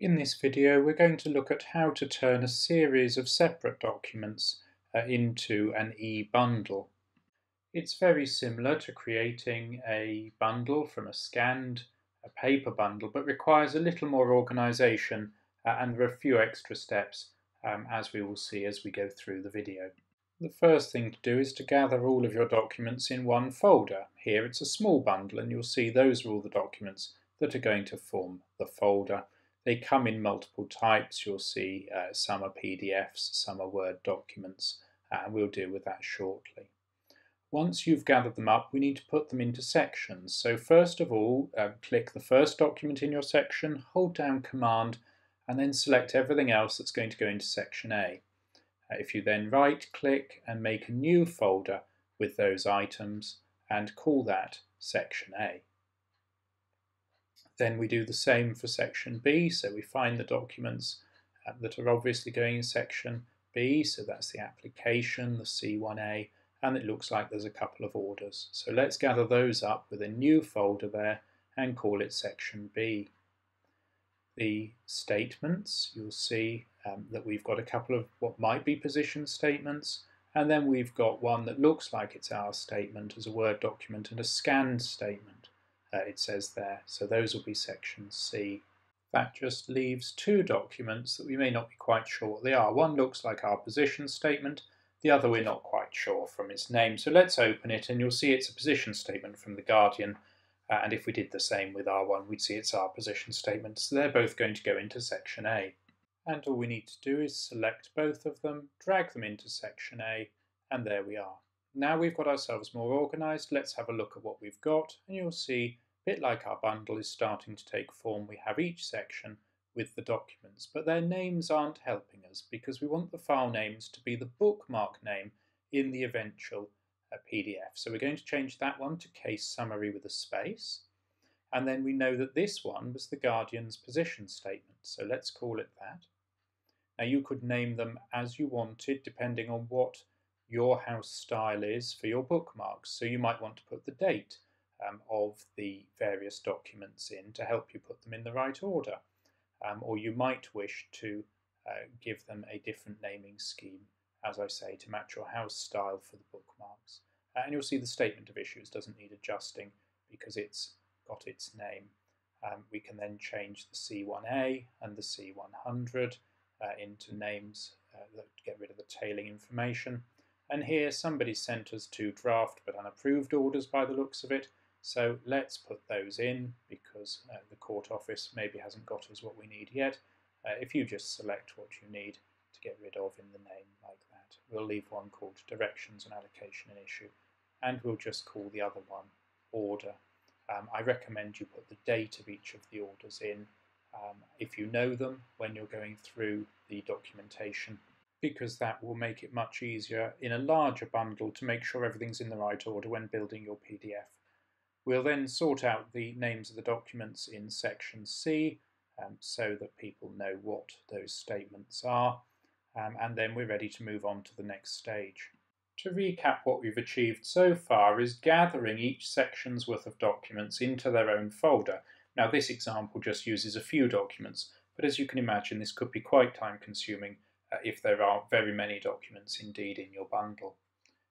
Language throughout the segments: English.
In this video, we're going to look at how to turn a series of separate documents into an e-bundle. It's very similar to creating a bundle from a paper bundle, but requires a little more organisation and there are a few extra steps as we will see as we go through the video. The first thing to do is to gather all of your documents in one folder. Here it's a small bundle and you'll see those are all the documents that are going to form the folder. They come in multiple types. You'll see some are PDFs, some are Word documents, and we'll deal with that shortly. Once you've gathered them up, we need to put them into sections. So first of all, click the first document in your section, hold down Command, and then select everything else that's going to go into section A. If you then right-click and make a new folder with those items and call that section A. Then we do the same for section B, so we find the documents that are obviously going in section B, so that's the application, the C1A, and it looks like there's a couple of orders. So let's gather those up with a new folder there and call it section B. The statements, you'll see that we've got a couple of what might be position statements, and then we've got one that looks like it's our statement as a Word document and a scanned statement. It says there, so those will be section C. That just leaves two documents that we may not be quite sure what they are. One looks like our position statement, the other we're not quite sure from its name. So let's open it and you'll see it's a position statement from The Guardian, and if we did the same with our one, we'd see it's our position statement. So they're both going to go into section A. And all we need to do is select both of them, drag them into section A, and there we are. Now we've got ourselves more organised, let's have a look at what we've got, and you'll see a bit like our bundle is starting to take form. We have each section with the documents, but their names aren't helping us because we want the file names to be the bookmark name in the eventual PDF. So we're going to change that one to case summary with a space. And then we know that this one was the Guardian's position statement. So let's call it that. Now you could name them as you wanted depending on what your house style is for your bookmarks. So you might want to put the date of the various documents in to help you put them in the right order. Or you might wish to give them a different naming scheme, as I say, to match your house style for the bookmarks. And you'll see the statement of issues doesn't need adjusting because it's got its name. We can then change the C1A and the C100 into names that get rid of the tailing information. And here somebody sent us two draft but unapproved orders by the looks of it. So let's put those in because the court office maybe hasn't got us what we need yet. If you just select what you need to get rid of in the name like that. We'll leave one called Directions and Allocation and Issue, and we'll just call the other one Order. I recommend you put the date of each of the orders in if you know them when you're going through the documentation, because that will make it much easier in a larger bundle to make sure everything's in the right order when building your PDF. We'll then sort out the names of the documents in section C so that people know what those statements are, and then we're ready to move on to the next stage. To recap, what we've achieved so far is gathering each section's worth of documents into their own folder. Now this example just uses a few documents, but as you can imagine this could be quite time consuming if there are very many documents indeed in your bundle.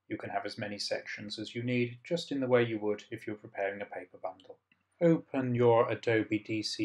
You can have as many sections as you need, just in the way you would if you're preparing a paper bundle. Open your Adobe DC